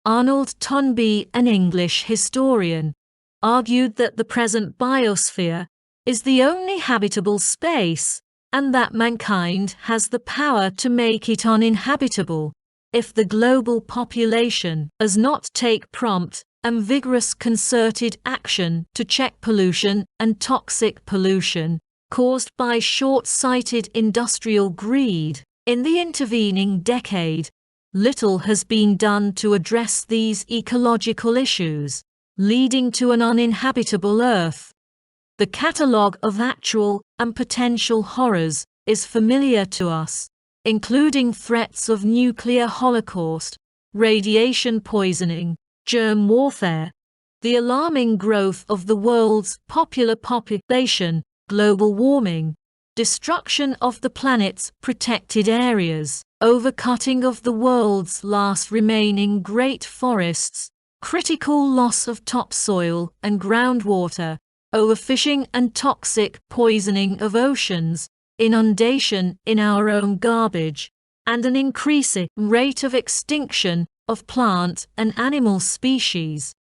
Arnold Toynbee, an English historian, argued that the present biosphere is the only habitable space, and that mankind has the power to make it uninhabitable if the global population does not take prompt and vigorous concerted action to check pollution and toxic pollution caused by short-sighted industrial greed. In the intervening decade, little has been done to address these ecological issues, leading to an uninhabitable Earth. The catalogue of actual and potential horrors is familiar to us, including threats of nuclear holocaust, radiation poisoning, germ warfare, the alarming growth of the world's population, global warming, destruction of the planet's protected areas, overcutting of the world's last remaining great forests, critical loss of topsoil and groundwater, overfishing and toxic poisoning of oceans, inundation in our own garbage, and an increasing rate of extinction of plant and animal species.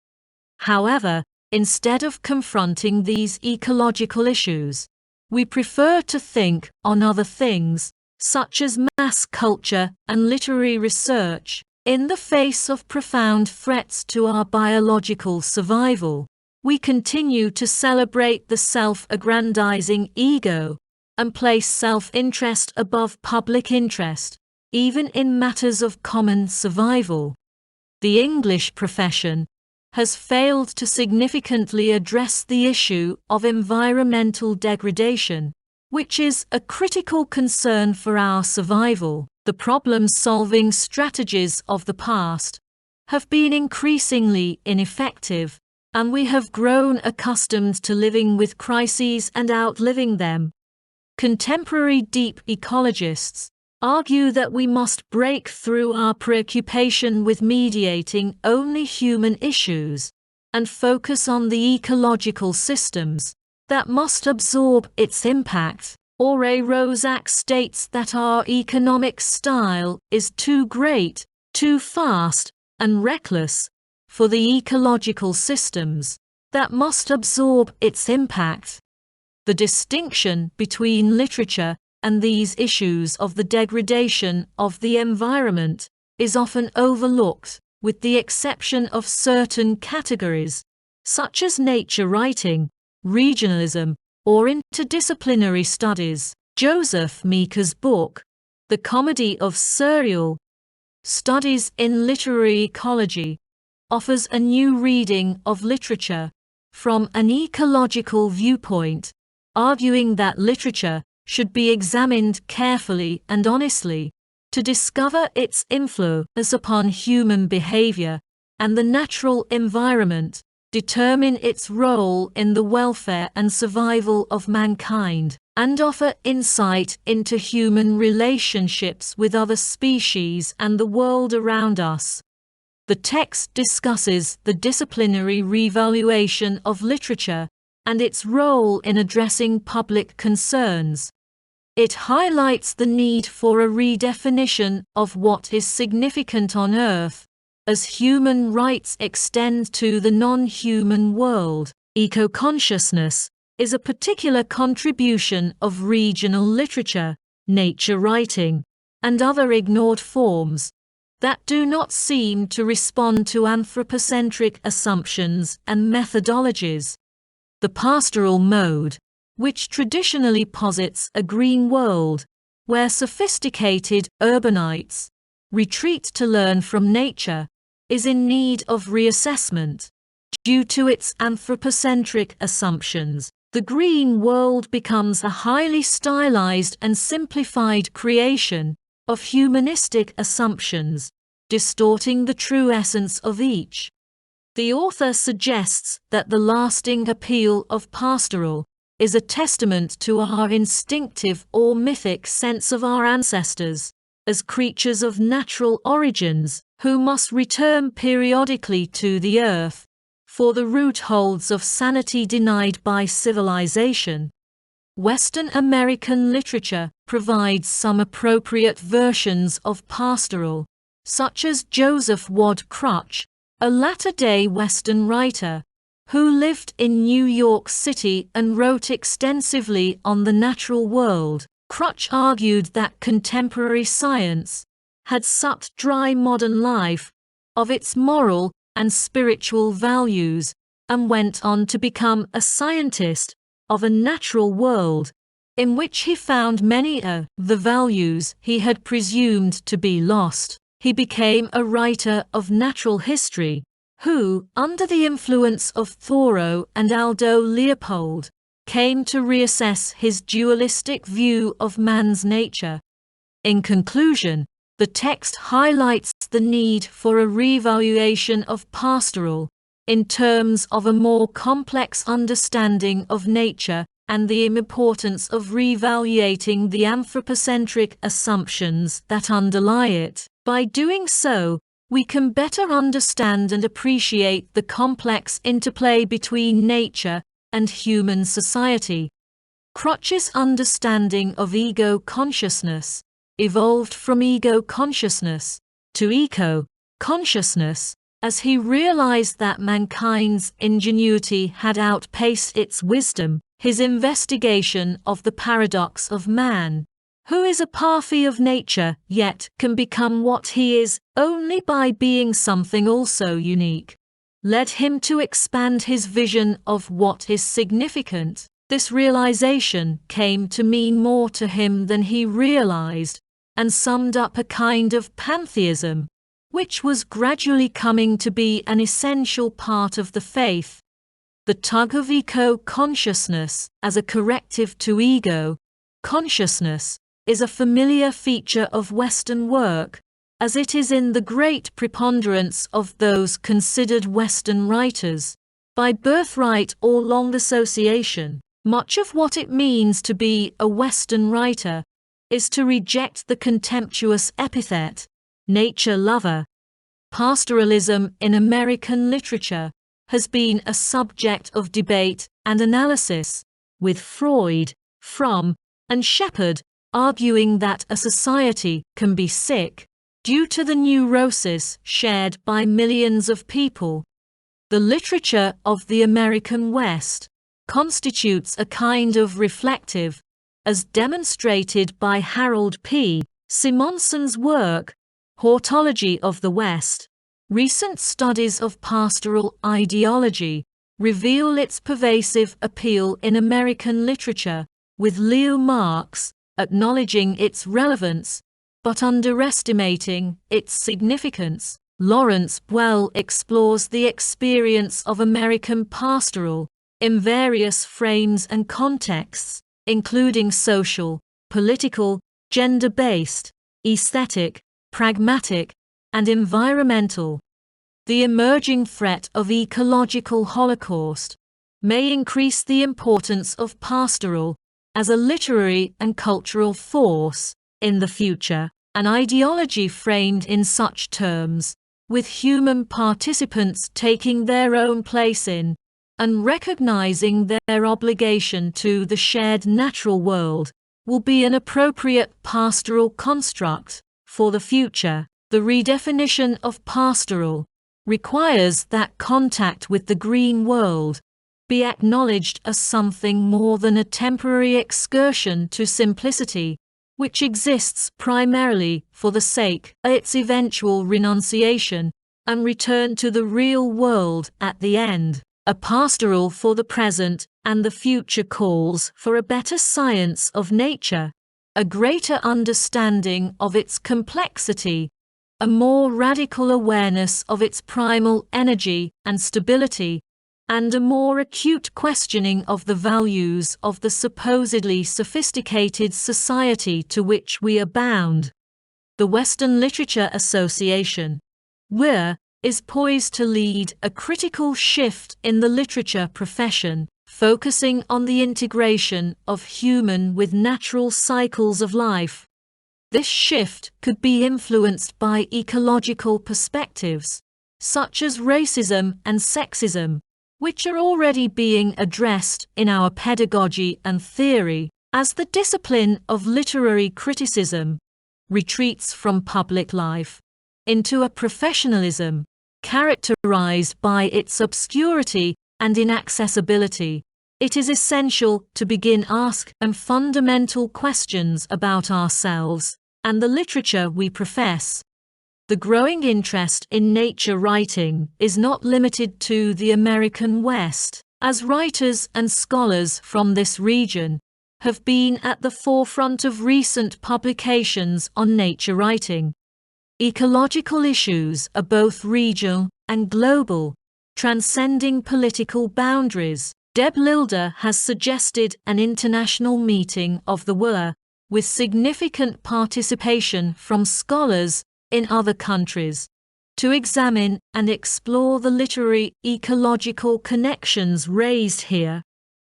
However, instead of confronting these ecological issues, we prefer to think on other things, such as mass culture and literary research, in the face of profound threats to our biological survival. We continue to celebrate the self-aggrandizing ego and place self-interest above public interest, even in matters of common survival. The English profession has failed to significantly address the issue of environmental degradation, which is a critical concern for our survival. The problem-solving strategies of the past have been increasingly ineffective, and we have grown accustomed to living with crises and outliving them. Contemporary deep ecologists argue that we must break through our preoccupation with mediating only human issues and focus on the ecological systems that must absorb its impact. Ore Roszak states that our economic style is too great, too fast, and reckless for the ecological systems that must absorb its impact. The distinction between literature and these issues of the degradation of the environment is often overlooked, with the exception of certain categories, such as nature writing, regionalism, or interdisciplinary studies. Joseph Meeker's book, The Comedy of Surreal Studies in Literary Ecology, offers a new reading of literature from an ecological viewpoint, arguing that literature should be examined carefully and honestly to discover its influence upon human behavior and the natural environment, determine its role in the welfare and survival of mankind, and offer insight into human relationships with other species and the world around us. The text discusses the disciplinary revaluation of literature and its role in addressing public concerns. It highlights the need for a redefinition of what is significant on Earth, as human rights extend to the non-human world. Eco-consciousness is a particular contribution of regional literature, nature writing, and other ignored forms that do not seem to respond to anthropocentric assumptions and methodologies. The pastoral mode, which traditionally posits a green world, where sophisticated urbanites retreat to learn from nature, is in need of reassessment. Due to its anthropocentric assumptions, the green world becomes a highly stylized and simplified creation of humanistic assumptions, distorting the true essence of each. The author suggests that the lasting appeal of pastoral is a testament to our instinctive or mythic sense of our ancestors as creatures of natural origins who must return periodically to the earth for the root holds of sanity denied by civilization. Western American literature provides some appropriate versions of pastoral, such as Joseph Ward Crutch, a latter-day Western writer, who lived in New York City and wrote extensively on the natural world. Crutch argued that contemporary science had sucked dry modern life of its moral and spiritual values, and went on to become a scientist of a natural world, in which he found many of the values he had presumed to be lost. He became a writer of natural history, who, under the influence of Thoreau and Aldo Leopold, came to reassess his dualistic view of man's nature. In conclusion, the text highlights the need for a revaluation of pastoral, in terms of a more complex understanding of nature and the importance of reevaluating the anthropocentric assumptions that underlie it. By doing so, we can better understand and appreciate the complex interplay between nature and human society. Crutch's understanding of ego consciousness evolved from ego consciousness to eco-consciousness, as he realized that mankind's ingenuity had outpaced its wisdom. His investigation of the paradox of man, who is a party of nature yet can become what he is only by being something also unique, led him to expand his vision of what is significant. This realization came to mean more to him than he realized, and summed up a kind of pantheism, which was gradually coming to be an essential part of the faith. The tug of eco-consciousness as a corrective to ego-consciousness is a familiar feature of Western work, as it is in the great preponderance of those considered Western writers, by birthright or long association. Much of what it means to be a Western writer is to reject the contemptuous epithet, nature lover. Pastoralism in American literature has been a subject of debate and analysis, with Freud, Fromm, and Shepard arguing that a society can be sick due to the neurosis shared by millions of people. The literature of the American West constitutes a kind of reflective, as demonstrated by Harold P. Simonson's work, Hautology of the West. Recent studies of pastoral ideology reveal its pervasive appeal in American literature, with Leo Marx acknowledging its relevance, but underestimating its significance. Lawrence Buell explores the experience of American pastoral in various frames and contexts, including social, political, gender-based, aesthetic, pragmatic, and environmental. The emerging threat of ecological holocaust may increase the importance of pastoral as a literary and cultural force in the future. An ideology framed in such terms, with human participants taking their own place in and recognizing their obligation to the shared natural world, will be an appropriate pastoral construct for the future. The redefinition of pastoral requires that contact with the green world be acknowledged as something more than a temporary excursion to simplicity, which exists primarily for the sake of its eventual renunciation and return to the real world at the end. A pastoral for the present and the future calls for a better science of nature, a greater understanding of its complexity, a more radical awareness of its primal energy and stability, and a more acute questioning of the values of the supposedly sophisticated society to which we are bound. The Western Literature Association, WIR, is poised to lead a critical shift in the literature profession, focusing on the integration of human with natural cycles of life. This shift could be influenced by ecological perspectives, such as racism and sexism, which are already being addressed in our pedagogy and theory, as the discipline of literary criticism retreats from public life into a professionalism characterized by its obscurity and inaccessibility, it is essential to begin asking fundamental questions about ourselves and the literature we profess. The growing interest in nature writing is not limited to the American West, as writers and scholars from this region have been at the forefront of recent publications on nature writing. Ecological issues are both regional and global, transcending political boundaries. Deb Lilder has suggested an international meeting of the WER, with significant participation from scholars in other countries, to examine and explore the literary ecological connections raised here.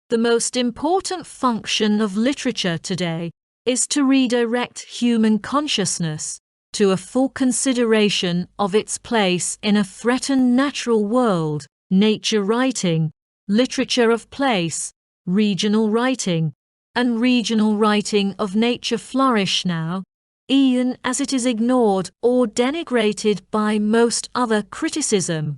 The most important function of literature today is to redirect human consciousness to a full consideration of its place in a threatened natural world. Nature writing, literature of place, regional writing, and regional writing of nature flourish now, even as it is ignored or denigrated by most other criticism.